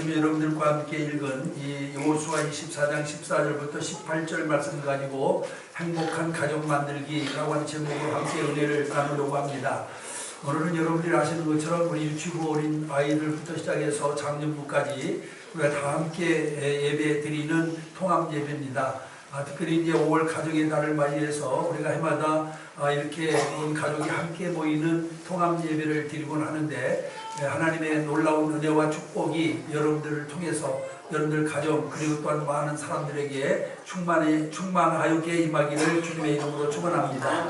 아침에 여러분들과 함께 읽은 이 여호수아 24장 14절부터 18절 말씀 가지고 행복한 가정 만들기라고 하는 제목으로 함께 은혜를 나누려고 합니다. 오늘은 여러분들이 아시는 것처럼 우리 유치부 어린 아이들부터 시작해서 장년부까지 우리가 다 함께 예배 드리는 통합 예배입니다. 특별히 이제 5월 가정의 달을 맞이해서 우리가 해마다 이렇게 온 가족이 함께 모이는 통합 예배를 드리곤 하는데, 하나님의 놀라운 은혜와 축복이 여러분들을 통해서 여러분들 가정 그리고 또한 많은 사람들에게 충만하였게 임하기를 주님의 이름으로 축원합니다.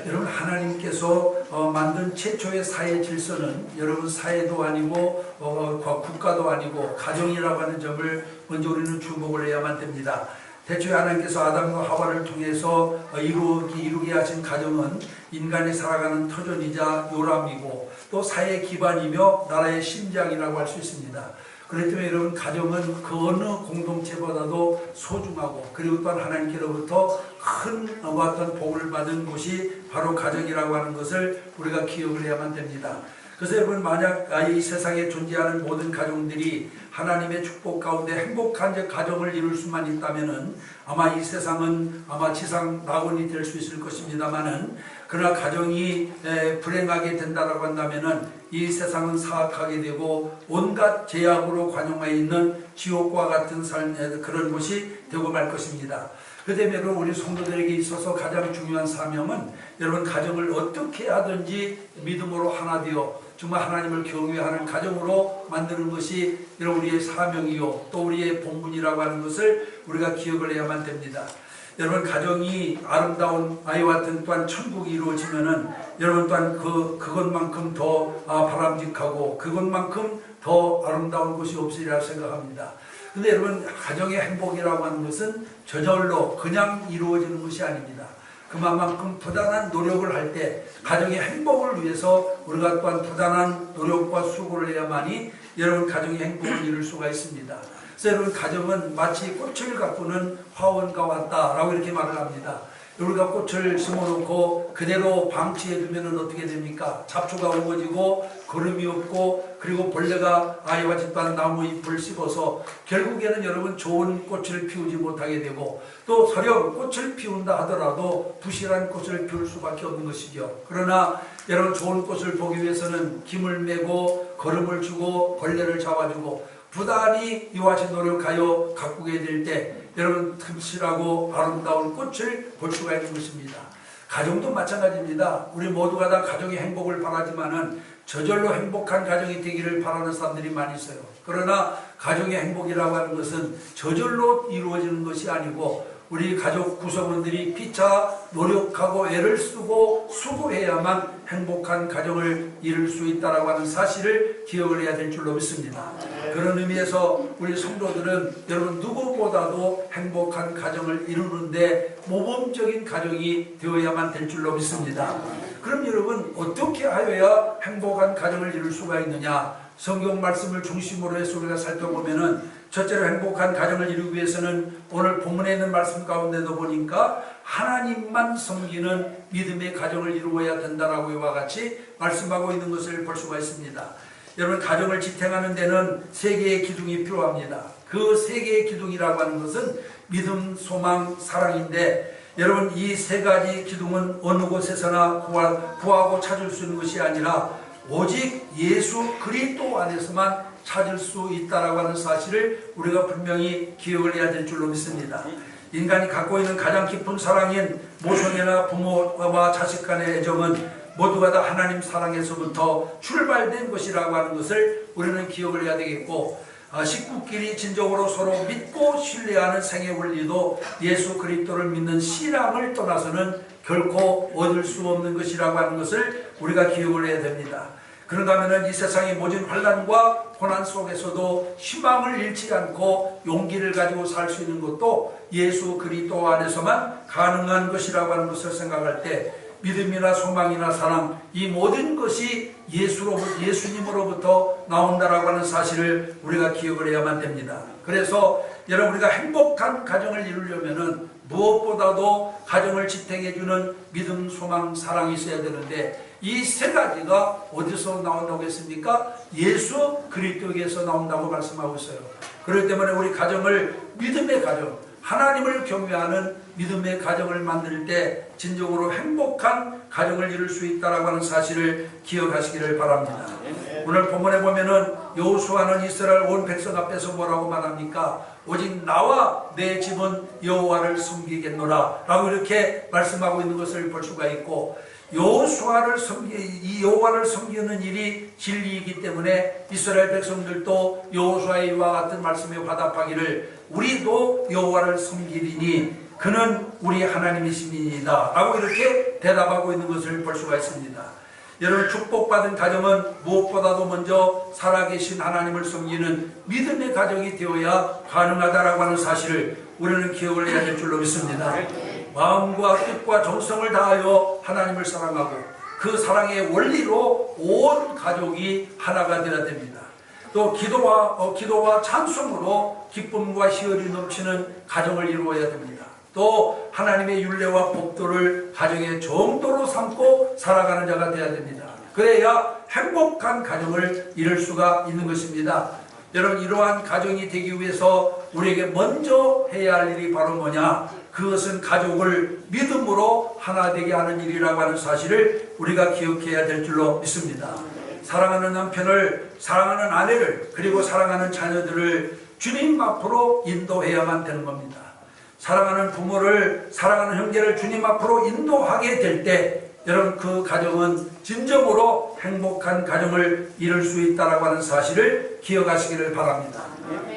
여러분, 하나님께서 만든 최초의 사회 질서는 여러분 사회도 아니고 국가도 아니고 가정이라고 하는 점을 먼저 우리는 주목을 해야만 됩니다. 대초에 하나님께서 아담과 하와를 통해서 이루게 하신 가정은 인간이 살아가는 터전이자 요람이고 또 사회의 기반이며 나라의 심장이라고 할 수 있습니다. 그렇기 때문에 여러분, 가정은 그 어느 공동체보다도 소중하고 그리고 또한 하나님께로부터 큰 어떤 복을 받은 곳이 바로 가정이라고 하는 것을 우리가 기억을 해야만 됩니다. 그래서 여러분, 만약 이 세상에 존재하는 모든 가정들이 하나님의 축복 가운데 행복한 가정을 이룰 수만 있다면은 아마 이 세상은 아마 지상 낙원이 될 수 있을 것입니다만은, 그러나 가정이 불행하게 된다라고 한다면은 이 세상은 사악하게 되고 온갖 죄악으로 관용하여 있는 지옥과 같은 삶의 그런 곳이 되고 말 것입니다. 그 때문에 우리 성도들에게 있어서 가장 중요한 사명은 여러분, 가정을 어떻게 하든지 믿음으로 하나 되어 정말 하나님을 경외하는 가정으로 만드는 것이 여러분 우리의 사명이요 또 우리의 본분이라고 하는 것을 우리가 기억을 해야만 됩니다. 여러분, 가정이 아름다운 아이와 같은 또한 천국이 이루어지면은 여러분 또한 그것만큼 더 바람직하고 그것만큼 더 아름다운 것이 없으리라 생각합니다. 근데 여러분, 가정의 행복이라고 하는 것은 저절로 그냥 이루어지는 것이 아닙니다. 그만큼 부단한 노력을 할 때 가정의 행복을 위해서 우리가 또한 부단한 노력과 수고를 해야만이 여러분 가정의 행복을 이룰 수가 있습니다. 그래서 여러분, 가정은 마치 꽃을 가꾸는 화원과 같다라고 이렇게 말을 합니다. 우리가 꽃을 심어놓고 그대로 방치해두면 어떻게 됩니까? 잡초가 우거지고 거름이 없고 그리고 벌레가 아이와 집단 나무 잎을 씹어서 결국에는 여러분 좋은 꽃을 피우지 못하게 되고, 또 설령 꽃을 피운다 하더라도 부실한 꽃을 피울 수밖에 없는 것이죠. 그러나 여러분, 좋은 꽃을 보기 위해서는 김을 매고 거름을 주고 벌레를 잡아주고 부단히 이와 같이 노력하여 가꾸게 될 때 여러분, 튼실하고 아름다운 꽃을 볼 수가 있는 것입니다. 가정도 마찬가지입니다. 우리 모두가 다 가정의 행복을 바라지만은 저절로 행복한 가정이 되기를 바라는 사람들이 많이 있어요. 그러나 가정의 행복이라고 하는 것은 저절로 이루어지는 것이 아니고 우리 가족 구성원들이 피차 노력하고 애를 쓰고 수고해야만 행복한 가정을 이룰 수 있다고 하는 사실을 기억을 해야 될 줄로 믿습니다. 그런 의미에서 우리 성도들은 여러분 누구보다도 행복한 가정을 이루는데 모범적인 가정이 되어야만 될 줄로 믿습니다. 그럼 여러분, 어떻게 하여야 행복한 가정을 이룰 수가 있느냐? 성경 말씀을 중심으로 해서 우리가 살펴보면은, 첫째로 행복한 가정을 이루기 위해서는 오늘 본문에 있는 말씀 가운데도 보니까 하나님만 섬기는 믿음의 가정을 이루어야 된다라고 이와 같이 말씀하고 있는 것을 볼 수가 있습니다. 여러분, 가정을 지탱하는 데는 세 개의 기둥이 필요합니다. 그 세 개의 기둥이라고 하는 것은 믿음, 소망, 사랑인데, 여러분, 이 세 가지 기둥은 어느 곳에서나 구하고 찾을 수 있는 것이 아니라 오직 예수 그리스도 안에서만 찾을 수 있다라고 하는 사실을 우리가 분명히 기억을 해야 될 줄로 믿습니다. 인간이 갖고 있는 가장 깊은 사랑인 모성애나 부모와 자식 간의 애정은 모두가 다 하나님 사랑에서부터 출발된 것이라고 하는 것을 우리는 기억을 해야 되겠고, 식구끼리 진정으로 서로 믿고 신뢰하는 생애 원리도 예수 그리스도를 믿는 신앙을 떠나서는 결코 얻을 수 없는 것이라고 하는 것을 우리가 기억을 해야 됩니다. 그런가 하면 이 세상의 모든 환난과 고난 속에서도 희망을 잃지 않고 용기를 가지고 살 수 있는 것도 예수 그리스도 안에서만 가능한 것이라고 하는 것을 생각할 때, 믿음이나 소망이나 사랑, 이 모든 것이 예수님으로부터 나온다라고 하는 사실을 우리가 기억을 해야만 됩니다. 그래서 여러분, 우리가 행복한 가정을 이루려면은 무엇보다도 가정을 지탱해주는 믿음, 소망, 사랑이 있어야 되는데, 이 세 가지가 어디서 나온다고 했습니까? 예수 그리스도에게서 나온다고 말씀하고 있어요. 그렇기 때문에 우리 가정을 믿음의 가정, 하나님을 경외하는 믿음의 가정을 만들 때 진정으로 행복한 가정을 이룰 수 있다라고 하는 사실을 기억하시기를 바랍니다. 오늘 본문에 보면은 여호수아는 이스라엘 온 백성 앞에서 뭐라고 말합니까? 오직 나와 내 집은 여호와를 섬기겠노라 라고 이렇게 말씀하고 있는 것을 볼 수가 있고, 여호와를 섬기는 일이 진리이기 때문에 이스라엘 백성들도 여호수아의 이와 같은 말씀에 화답하기를 우리도 여호와를 섬기리니 그는 우리 하나님이시니이다 라고 이렇게 대답하고 있는 것을 볼 수가 있습니다. 여러분, 축복받은 가정은 무엇보다도 먼저 살아계신 하나님을 섬기는 믿음의 가정이 되어야 가능하다라고 하는 사실을 우리는 기억을 해야 될 줄로 믿습니다. 마음과 뜻과 정성을 다하여 하나님을 사랑하고 그 사랑의 원리로 온 가족이 하나가 되어야 됩니다. 또 기도와 찬송으로 기쁨과 희열이 넘치는 가정을 이루어야 됩니다. 또 하나님의 율례와 법도를 가정의 정도로 삼고 살아가는 자가 되어야 됩니다. 그래야 행복한 가정을 이룰 수가 있는 것입니다. 여러분, 이러한 가정이 되기 위해서 우리에게 먼저 해야 할 일이 바로 뭐냐? 그것은 가족을 믿음으로 하나 되게 하는 일이라고 하는 사실을 우리가 기억해야 될 줄로 믿습니다. 사랑하는 남편을, 사랑하는 아내를, 그리고 사랑하는 자녀들을 주님 앞으로 인도해야만 되는 겁니다. 사랑하는 부모를, 사랑하는 형제를 주님 앞으로 인도하게 될 때 여러분, 그 가정은 진정으로 행복한 가정을 이룰 수 있다고 하는 사실을 기억하시기를 바랍니다.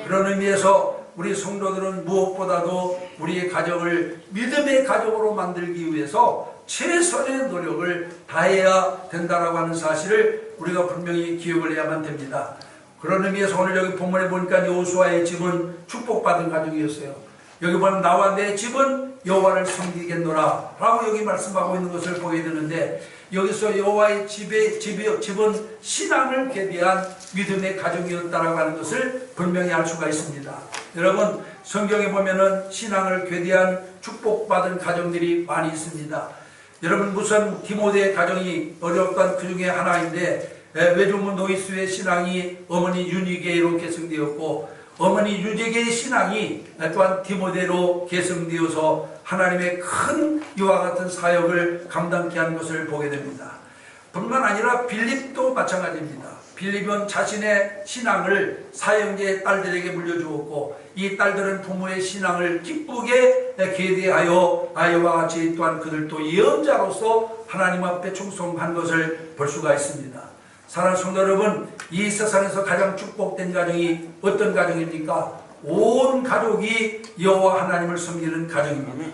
그런 의미에서 우리 성도들은 무엇보다도 우리의 가정을 믿음의 가정으로 만들기 위해서 최선의 노력을 다해야 된다고 하는 사실을 우리가 분명히 기억을 해야만 됩니다. 그런 의미에서 오늘 여기 본문에 보니까 여호수아의 집은 축복받은 가정이었어요. 여기 보면 나와 내 집은 여호와를 섬기겠노라 라고 여기 말씀하고 있는 것을 보게 되는데, 여기서 여호와의 집은 신앙을 계비한 믿음의 가정이었다라고 하는 것을 분명히 알 수가 있습니다. 여러분, 성경에 보면은 신앙을 괴대한 축복받은 가정들이 많이 있습니다. 여러분, 무슨 디모데의 가정이 어려웠던 그 중에 하나인데, 외조문 노이스의 신앙이 어머니 유니게로 계승되었고, 어머니 유디게의 신앙이 또한 디모데로 계승되어서 하나님의 큰 이와 같은 사역을 감당케 한 것을 보게 됩니다. 뿐만 아니라 빌립도 마찬가지입니다. 빌립은 자신의 신앙을 사형제의 딸들에게 물려주었고, 이 딸들은 부모의 신앙을 기쁘게 계대하여 아이와 같이 또한 그들도 예언자로서 하나님 앞에 충성한 것을 볼 수가 있습니다. 사랑하는 성도 여러분, 이 세상에서 가장 축복된 가정이 어떤 가정입니까? 온 가족이 여호와 하나님을 섬기는 가정입니다.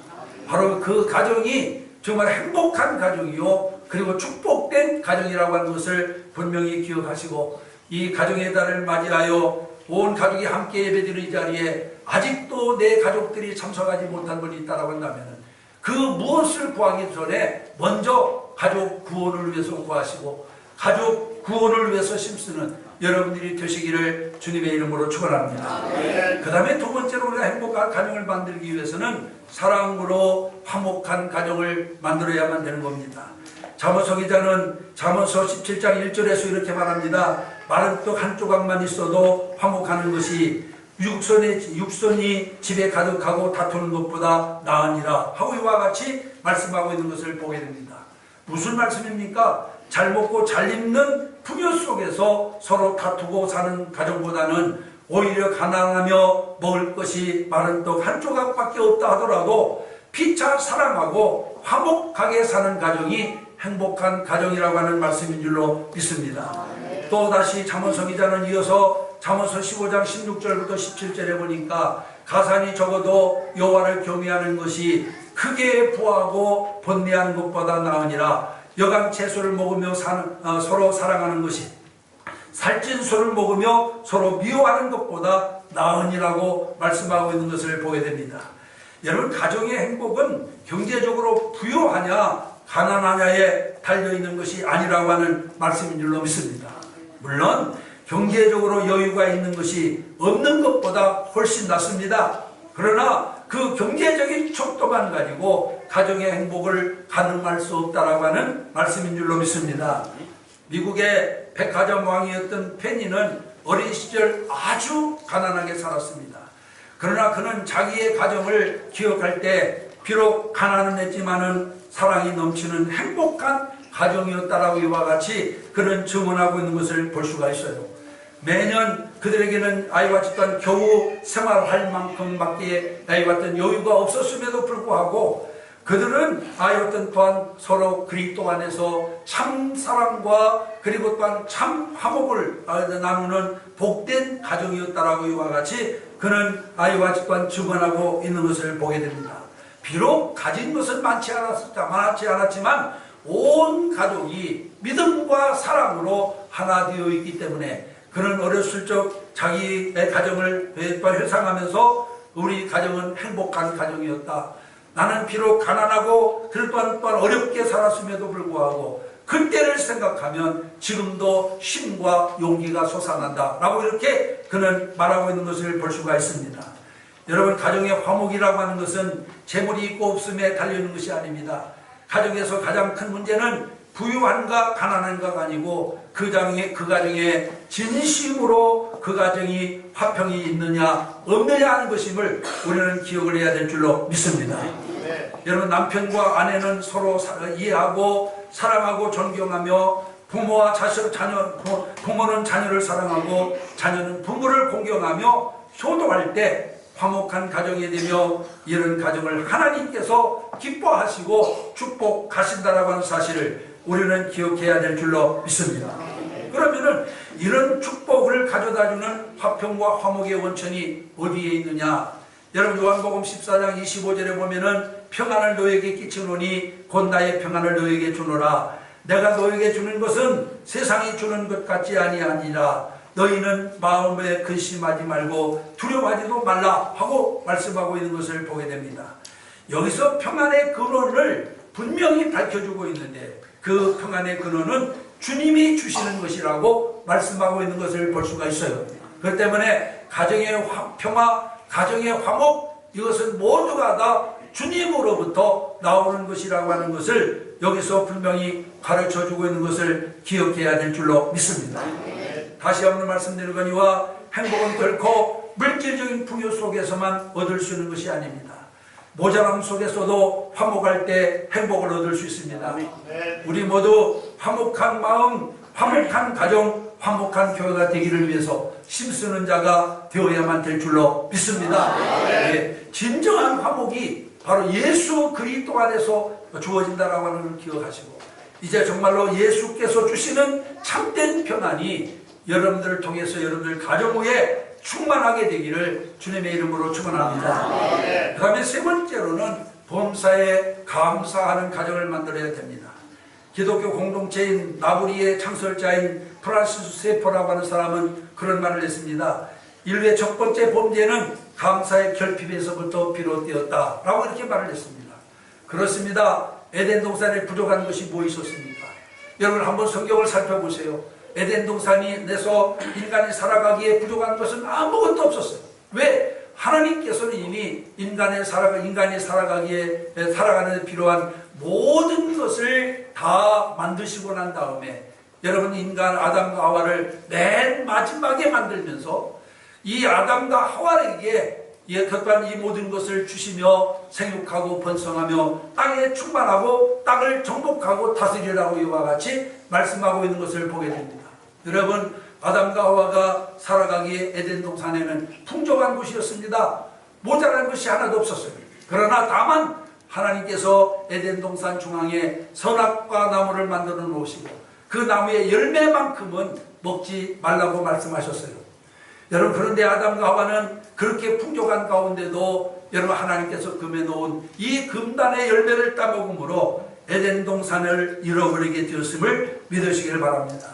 바로 그 가정이 정말 행복한 가정이요, 그리고 축복된 가정이라고 하는 것을 분명히 기억하시고, 이 가정의 달을 맞이하여 온 가족이 함께 예배드리는 이 자리에 아직도 내 가족들이 참석하지 못한 분이 있다고 한다면 그 무엇을 구하기 전에 먼저 가족 구원을 위해서 구하시고 가족 구원을 위해서 힘쓰는 여러분들이 되시기를 주님의 이름으로 축원합니다. 그 다음에 두 번째로 우리가 행복한 가정을 만들기 위해서는 사랑으로 화목한 가정을 만들어야만 되는 겁니다. 잠언서 기자는 잠언서 17장 1절에서 이렇게 말합니다. 마른 떡 한 조각만 있어도 화목하는 것이 육선이 집에 가득하고 다투는 것보다 나으니라 하고 이와 같이 말씀하고 있는 것을 보게 됩니다. 무슨 말씀입니까? 잘 먹고 잘 입는 풍요 속에서 서로 다투고 사는 가정보다는 오히려 가난하며 먹을 것이 마른 떡 한 조각밖에 없다 하더라도 피차 사랑하고 화목하게 사는 가정이 행복한 가정이라고 하는 말씀인 줄로 믿습니다. 또다시 잠언서 기자는 이어서 잠언서 15장 16절부터 17절에 보니까 가산이 적어도 여호와를 경외하는 것이 크게 부하고 번뇌하는 것보다 나으니라. 여간 채소를 먹으며 서로 사랑하는 것이 살찐 소를 먹으며 서로 미워하는 것보다 나으니라고 말씀하고 있는 것을 보게 됩니다. 여러분, 가정의 행복은 경제적으로 부유하냐 가난하냐에 달려있는 것이 아니라고 하는 말씀인 줄로 믿습니다. 물론 경제적으로 여유가 있는 것이 없는 것보다 훨씬 낫습니다. 그러나 그 경제적인 척도만 가지고 가정의 행복을 가늠할 수 없다라고 하는 말씀인 줄로 믿습니다. 미국의 백화점 왕이었던 페니는 어린 시절 아주 가난하게 살았습니다. 그러나 그는 자기의 가정을 기억할 때 비록 가난은 했지만은 사랑이 넘치는 행복한 가정이었다라고 이와 같이 그는 증언하고 있는 것을 볼 수가 있어요. 매년 그들에게는 아이와 집단 겨우 생활할 만큼밖에 아이와 어떤 여유가 없었음에도 불구하고 그들은 아이와 또한 서로 그리스도 안에서 참 사랑과 그리고 또한 참 화목을 나누는 복된 가정이었다라고 이와 같이 그는 아이와 집단 증언하고 있는 것을 보게 됩니다. 비록 가진 것은 많지 않았지만 온 가족이 믿음과 사랑으로 하나 되어 있기 때문에 그는 어렸을 적 자기의 가정을 회상하면서 우리 가정은 행복한 가정이었다. 나는 비록 가난하고 그 또한 어렵게 살았음에도 불구하고 그때를 생각하면 지금도 힘과 용기가 솟아난다 라고 이렇게 그는 말하고 있는 것을 볼 수가 있습니다. 여러분, 가정의 화목이라고 하는 것은 재물이 있고 없음에 달려있는 것이 아닙니다. 가정에서 가장 큰 문제는 부유한가 가난한가가 아니고 그 가정에 진심으로 그 가정이 화평이 있느냐 없느냐 하는 것임을 우리는 기억을 해야 될 줄로 믿습니다. 여러분, 남편과 아내는 서로 이해하고 사랑하고 존경하며 부모는 자녀를 사랑하고 자녀는 부모를 공경하며 효도할 때 화목한 가정이 되며 이런 가정을 하나님께서 기뻐하시고 축복하신다라고 하는 사실을 우리는 기억해야 될 줄로 믿습니다. 그러면은 이런 축복을 가져다주는 화평과 화목의 원천이 어디에 있느냐? 여러분, 요한복음 14장 25절에 보면은 평안을 너에게 끼치노니 곧 나의 평안을 너에게 주노라. 내가 너에게 주는 것은 세상이 주는 것 같지 아니하니라. 너희는 마음에 근심하지 말고 두려워하지도 말라 하고 말씀하고 있는 것을 보게 됩니다. 여기서 평안의 근원을 분명히 밝혀주고 있는데 그 평안의 근원은 주님이 주시는 것이라고 말씀하고 있는 것을 볼 수가 있어요. 그렇기 때문에 가정의 평화, 가정의 화목, 이것은 모두가 다 주님으로부터 나오는 것이라고 하는 것을 여기서 분명히 가르쳐주고 있는 것을 기억해야 될 줄로 믿습니다. 다시 한번 말씀드리거니와 행복은 결코 물질적인 풍요 속에서만 얻을 수 있는 것이 아닙니다. 모자람 속에서도 화목할 때 행복을 얻을 수 있습니다. 우리 모두 화목한 마음, 화목한 가정, 화목한 교회가 되기를 위해서 힘쓰는 자가 되어야만 될 줄로 믿습니다. 진정한 화목이 바로 예수 그리스도 안에서 주어진다라고 하는 걸 기억하시고 이제 정말로 예수께서 주시는 참된 평안이 여러분들을 통해서 여러분들 가정 위에 충만하게 되기를 주님의 이름으로 축원합니다. 그 다음에 세 번째로는 범사에 감사하는 가정을 만들어야 됩니다. 기독교 공동체인 나부리의 창설자인 프란시스 세포라고 하는 사람은 그런 말을 했습니다. 인류의 첫 번째 범죄는 감사의 결핍에서부터 비롯되었다 라고 이렇게 말을 했습니다. 그렇습니다. 에덴 동산에 부족한 것이 뭐 있었습니까? 여러분, 한번 성경을 살펴보세요. 에덴 동산이 내서 인간이 살아가기에 부족한 것은 아무것도 없었어요. 왜? 하나님께서는 이미 인간이 살아가기에 살아가는 데 필요한 모든 것을 다 만드시고 난 다음에 여러분, 인간 아담과 하와를 맨 마지막에 만들면서 이 아담과 하와에게 또한 이 모든 것을 주시며 생육하고 번성하며 땅에 충만하고 땅을 정복하고 다스리라고 이와 같이 말씀하고 있는 것을 보게 됩니다. 여러분, 아담과 하와가 살아가기에 에덴 동산에는 풍족한 곳이었습니다. 모자란 것이 하나도 없었어요. 그러나 다만 하나님께서 에덴 동산 중앙에 선악과 나무를 만들어 놓으시고 그 나무의 열매만큼은 먹지 말라고 말씀하셨어요. 여러분, 그런데 아담과 하와는 그렇게 풍족한 가운데도 여러분, 하나님께서 금해 놓은 이 금단의 열매를 따먹음으로 에덴 동산을 잃어버리게 되었음을 믿으시기를 바랍니다.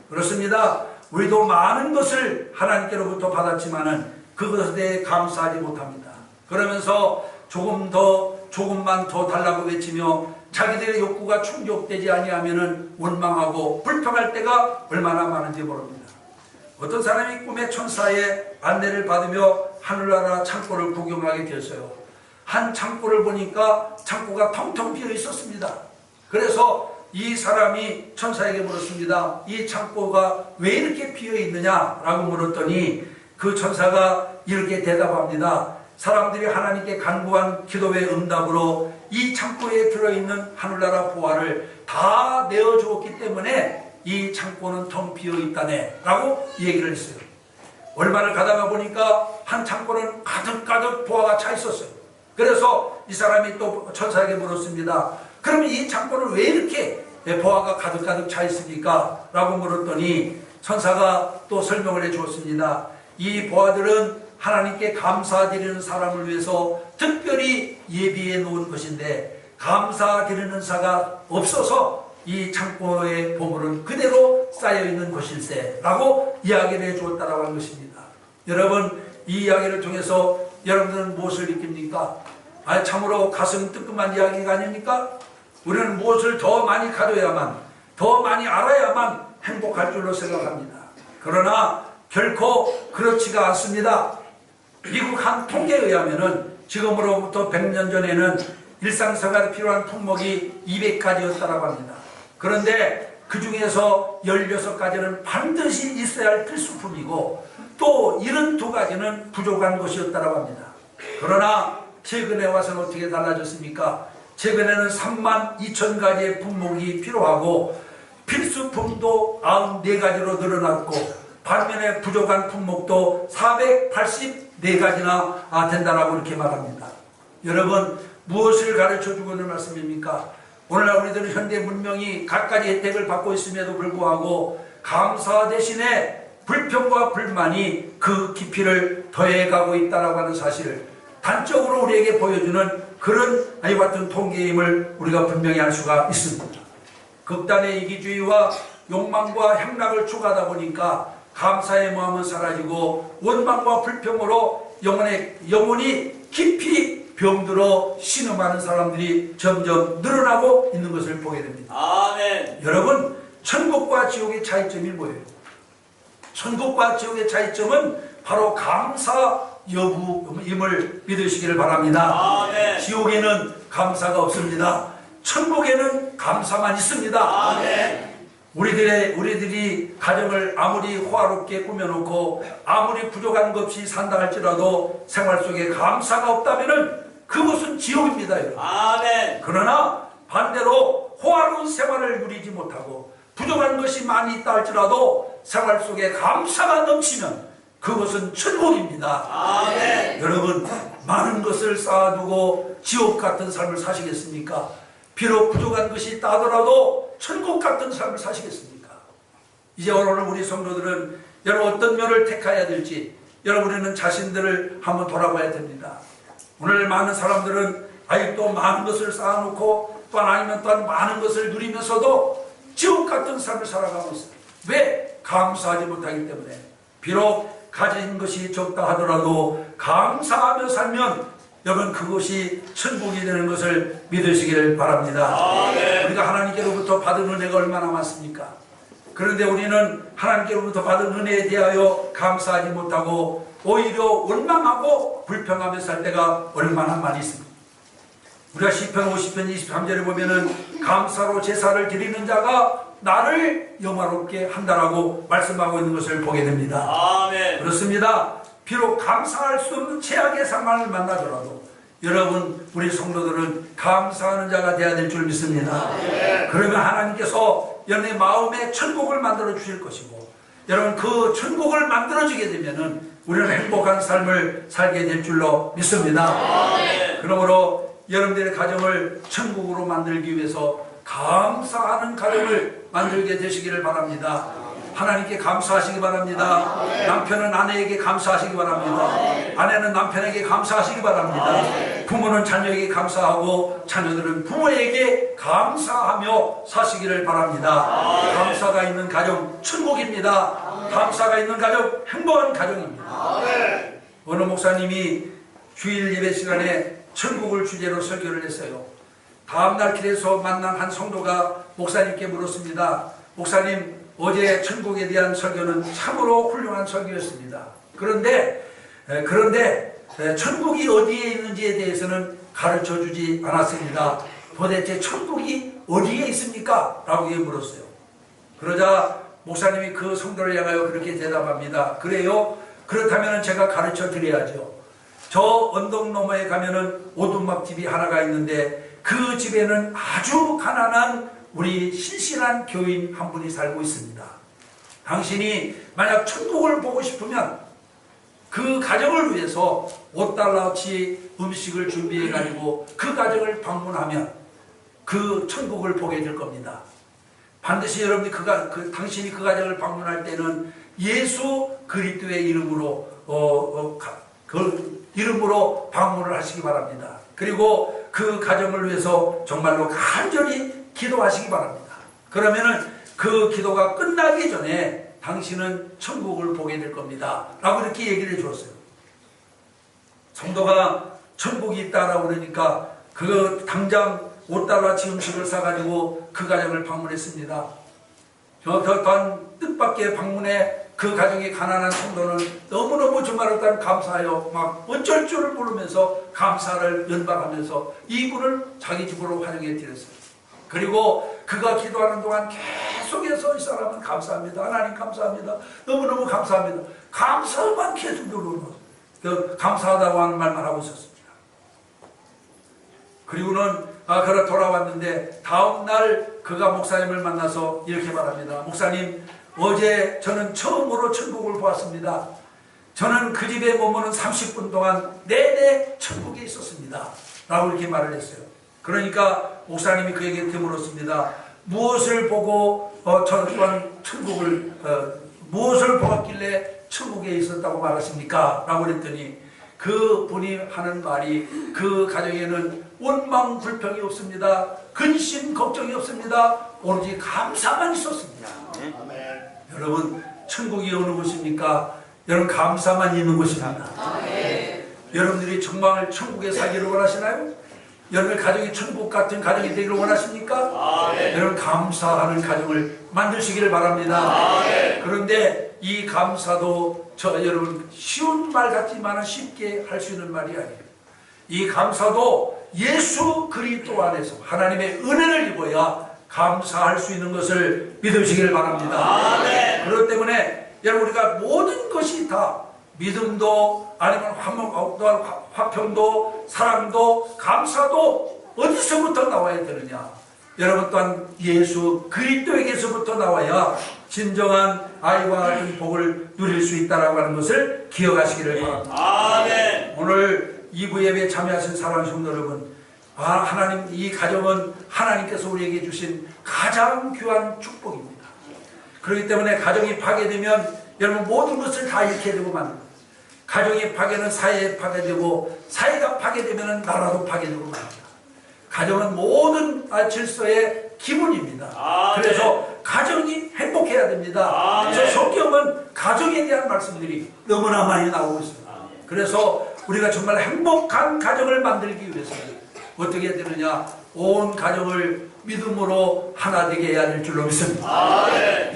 그렇습니다. 우리도 많은 것을 하나님께로부터 받았지만은 그것에 대해 감사하지 못합니다. 그러면서 조금만 더 달라고 외치며 자기들의 욕구가 충족되지 아니하면은 원망하고 불평할 때가 얼마나 많은지 모릅니다. 어떤 사람이 꿈의 천사의 안내를 받으며 하늘나라 창고를 구경하게 되었어요. 한 창고를 보니까 창고가 텅텅 비어 있었습니다. 그래서 이 사람이 천사에게 물었습니다. 이 창고가 왜 이렇게 비어 있느냐라고 물었더니 그 천사가 이렇게 대답합니다. 사람들이 하나님께 간구한 기도의 응답으로 이 창고에 들어있는 하늘나라 보화를 다 내어주었기 때문에 이 창고는 텅 비어 있다네 라고 얘기를 했어요. 얼마를 가다가 보니까 한 창고는 가득가득 보화가 차 있었어요. 그래서 이 사람이 또 천사에게 물었습니다. 그러면 이 창고는 왜 이렇게 보화가 가득가득 차 있습니까? 라고 물었더니 천사가 또 설명을 해 주었습니다. 이 보화들은 하나님께 감사드리는 사람을 위해서 특별히 예비해 놓은 것인데 감사드리는 자가 없어서 이 창고의 보물은 그대로 쌓여있는 것일세 라고 이야기를 해 주었다라고 하는 것입니다. 여러분, 이 이야기를 통해서 여러분들은 무엇을 느낍니까? 참으로 가슴 뜨끔한 이야기가 아닙니까? 우리는 무엇을 더 많이 가져야만, 더 많이 알아야만 행복할 줄로 생각합니다. 그러나 결코 그렇지가 않습니다. 미국 한 통계에 의하면은 지금으로부터 100년 전에는 일상생활에 필요한 품목이 200가지였다고 합니다. 그런데 그 중에서 16가지는 반드시 있어야 할 필수품이고 또 72가지는 부족한 것이었다고 합니다. 그러나 최근에 와서는 어떻게 달라졌습니까? 최근에는 32,000가지의 품목이 필요하고 필수품도 94가지로 늘어났고 반면에 부족한 품목도 484가지나 된다라고 이렇게 말합니다. 여러분, 무엇을 가르쳐주고 있는 말씀입니까? 오늘날 우리들은 현대 문명이 갖가지 혜택을 받고 있음에도 불구하고 감사 대신에 불평과 불만이 그 깊이를 더해가고 있다고 하는 사실을 단적으로 우리에게 보여주는 그런 이와 같은 통계임을 우리가 분명히 알 수가 있습니다. 극단의 이기주의와 욕망과 향락을 추구하다 보니까 감사의 마음은 사라지고 원망과 불평으로 영혼이 깊이 병들어 신음하는 사람들이 점점 늘어나고 있는 것을 보게 됩니다. 아멘. 여러분, 천국과 지옥의 차이점이 뭐예요? 천국과 지옥의 차이점은 바로 감사 여부임을 믿으시기를 바랍니다. 아멘. 지옥에는 감사가 없습니다. 천국에는 감사만 있습니다. 아멘. 우리들이 가정을 아무리 호화롭게 꾸며놓고 아무리 부족한 것 없이 산다 할지라도 생활 속에 감사가 없다면은 그것은 지옥입니다. 여러분. 아멘. 그러나 반대로 호화로운 생활을 누리지 못하고 부족한 것이 많이 있다 할지라도 생활 속에 감사가 넘치면 그것은 천국입니다. 아멘. 여러분, 많은 것을 쌓아두고 지옥 같은 삶을 사시겠습니까? 비록 부족한 것이 있다 하더라도 천국 같은 삶을 사시겠습니까? 이제 오늘 우리 성도들은 여러분 어떤 면을 택해야 될지 여러분은 자신들을 한번 돌아봐야 됩니다. 오늘 많은 사람들은 아직도 많은 것을 쌓아놓고 또 아니면 또한 많은 것을 누리면서도 지옥 같은 삶을 살아가고 있어요. 왜? 감사하지 못하기 때문에. 비록 가진 것이 적다 하더라도 감사하며 살면 여러분 그것이 천국이 되는 것을 믿으시기를 바랍니다. 아멘. 우리가 하나님께로부터 받은 은혜가 얼마나 많습니까? 그런데 우리는 하나님께로부터 받은 은혜에 대하여 감사하지 못하고 오히려 원망하고 불평하며 살 때가 얼마나 많이 있습니다. 우리가 시편 50편 23절에 보면은 감사로 제사를 드리는 자가 나를 영화롭게 한다라고 말씀하고 있는 것을 보게 됩니다. 아멘. 그렇습니다. 비록 감사할 수 없는 최악의 상황을 만나더라도 여러분 우리 성도들은 감사하는 자가 되어야 될 줄 믿습니다. 그러면 하나님께서 여러분의 마음에 천국을 만들어 주실 것이고 여러분 그 천국을 만들어 주게 되면은 우리는 행복한 삶을 살게 될 줄로 믿습니다. 그러므로 여러분들의 가정을 천국으로 만들기 위해서 감사하는 가정을 만들게 되시기를 바랍니다. 하나님께 감사하시기 바랍니다. 남편은 아내에게 감사하시기 바랍니다. 아내는 남편에게 감사하시기 바랍니다. 부모는 자녀에게 감사하고 자녀들은 부모에게 감사하며 사시기를 바랍니다. 감사가 있는 가정 천국입니다. 감사가 있는 가정 행복한 가정입니다. 어느 목사님이 주일 예배 시간에 천국을 주제로 설교를 했어요. 다음날 길에서 만난 한 성도가 목사님께 물었습니다. 목사님, 어제 천국에 대한 설교는 참으로 훌륭한 설교였습니다. 그런데 천국이 어디에 있는지에 대해서는 가르쳐 주지 않았습니다. 도대체 천국이 어디에 있습니까? 라고 물었어요. 그러자 목사님이 그 성도를 향하여 그렇게 대답합니다. 그래요? 그렇다면 제가 가르쳐 드려야죠. 저 언덕 너머에 가면은 오두막 집이 하나가 있는데 그 집에는 아주 가난한 우리 신실한 교인 한 분이 살고 있습니다. 당신이 만약 천국을 보고 싶으면 그 가정을 위해서 $5치 음식을 준비해 가지고 그 가정을 방문하면 그 천국을 보게 될 겁니다. 반드시 여러분이 당신이 그 가정을 방문할 때는 예수 그리스도의 이름으로 그 이름으로 방문을 하시기 바랍니다. 그리고 그 가정을 위해서 정말로 간절히 기도하시기 바랍니다. 그러면은 그 기도가 끝나기 전에 당신은 천국을 보게 될 겁니다. 라고 이렇게 얘기를 해주었어요. 성도가 천국이 있다라고 그러니까 그 당장 $5치 음식을 사가지고 그 가정을 방문했습니다. 또한 뜻밖의 방문에 그 가정이 가난한 성도는 너무너무 정말 일단 감사하여 막 어쩔 줄을 모르면서 감사를 연박하면서 이분을 자기 집으로 환영해 드렸어요. 그리고 그가 기도하는 동안 계속해서 이 사람은 감사합니다. 하나님 감사합니다. 너무너무 감사합니다. 감사만 계속 누르고 감사하다고 하는 말만 하고 있었습니다. 그리고는 그가 돌아왔는데 다음날 그가 목사님을 만나서 이렇게 말합니다. 목사님, 어제 저는 처음으로 천국을 보았습니다. 저는 그 집에 머무는 30분 동안 내내 천국에 있었습니다. 라고 이렇게 말을 했어요. 그러니까 목사님이 그에게 되물었습니다. 무엇을 보고 천국을 무엇을 보았길래 천국에 있었다고 말하십니까? 라고 그랬더니 그 분이 하는 말이 그 가정에는 원망 불평이 없습니다. 근심 걱정이 없습니다. 오로지 감사만 있었습니다. 아멘. 여러분, 천국이 어느 곳입니까? 여러분, 감사만 있는 곳입니다. 여러분들이 정말 천국에 살기를 원하시나요? 여러분 가정이 천국 같은 가정이 되기를 원하십니까? 여러분 감사하는 가정을 만드시기를 바랍니다. 그런데 이 감사도 여러분 쉬운 말 같지만 쉽게 할 수 있는 말이 아니에요. 이 감사도 예수 그리스도 안에서 하나님의 은혜를 입어야 감사할 수 있는 것을 믿으시기를 바랍니다. 그렇기 때문에 여러분 우리가 모든 것이 다 믿음도 아니면 화평도 사랑도 감사도 어디서부터 나와야 되느냐? 여러분 또한 예수 그리스도에게서부터 나와야 진정한 아이와 같은 복을 누릴 수 있다라고 하는 것을 기억하시기를 바랍니다. 아멘. 오늘 2부 예배에 참여하신 사랑하는 성도 여러분, 하나님 이 가정은 하나님께서 우리에게 주신 가장 귀한 축복입니다. 그렇기 때문에 가정이 파괴되면 여러분 모든 것을 다 잃게 되고 맙니다. 가정이 파괴는 사회에 파괴되고 사회가 파괴되면 나라도 파괴되고 맙니다. 가정은 모든 질서의 기본입니다. 그래서 가정이 행복해야 됩니다. 그래서 성경은 가정에 대한 말씀들이 너무나 많이 나오고 있습니다. 그래서 우리가 정말 행복한 가정을 만들기 위해서는 어떻게 해야 되느냐? 온 가정을 믿음으로 하나 되게 해야 될 줄로 믿습니다.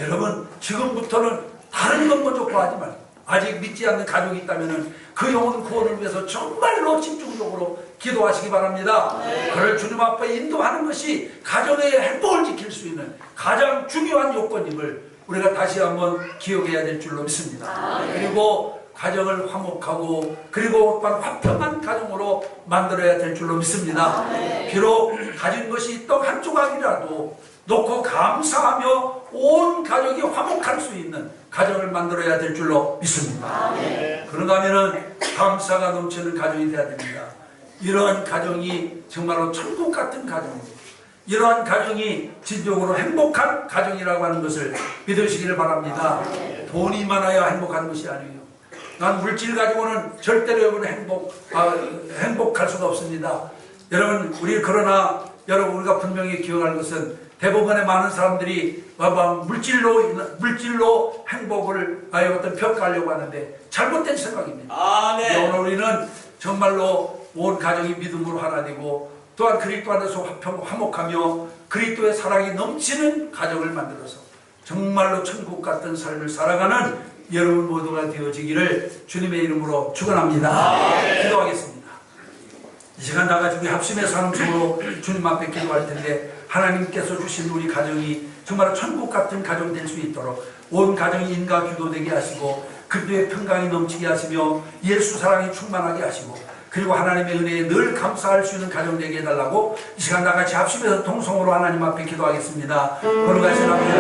여러분 지금부터는 다른 것 먼저 구하지 말고 아직 믿지 않는 가족이 있다면 그 영혼 구원을 위해서 정말로 집중적으로 기도하시기 바랍니다. 그를 주님 앞에 인도하는 것이 가정의 행복을 지킬 수 있는 가장 중요한 요건임을 우리가 다시 한번 기억해야 될 줄로 믿습니다. 그리고 가정을 화목하고 그리고 화평한 가정으로 만들어야 될 줄로 믿습니다. 비록 가진 것이 떡 한 조각이라도 놓고 감사하며 온 가족이 화목할 수 있는 가정을 만들어야 될 줄로 믿습니다. 그런가 하면은 감사가 넘치는 가정이 되어야 됩니다. 이러한 가정이 정말로 천국 같은 가정입니다. 이러한 가정이 진정으로 행복한 가정이라고 하는 것을 믿으시기를 바랍니다. 돈이 많아야 행복한 것이 아니에요. 난 물질 가지고는 절대로 여러분 행복할 수가 없습니다. 여러분 그러나 여러분 우리가 분명히 기억할 것은 대부분의 많은 사람들이 물질로 행복을 어떤 평가하려고 하는데 잘못된 생각입니다. 오늘 우리는 정말로 온 가정이 믿음으로 하나 되고 또한 그리스도 안에서 화목하며 그리스도의 사랑이 넘치는 가정을 만들어서 정말로 천국 같은 삶을 살아가는 여러분 모두가 되어지기를 주님의 이름으로 축원합니다. 기도하겠습니다. 이 시간 다 같이 우리 합심해서 하는 쪽으로 주님 앞에 기도할 텐데, 하나님께서 주신 우리 가정이 정말 천국 같은 가정 될 수 있도록 온 가정이 인과 규도되게 하시고 그리스도의 평강이 넘치게 하시며 예수 사랑이 충만하게 하시고 그리고 하나님의 은혜에 늘 감사할 수 있는 가정 되게 해달라고 이 시간 다 같이 합심해서 통성으로 하나님 앞에 기도하겠습니다. 거룩하신 아버지,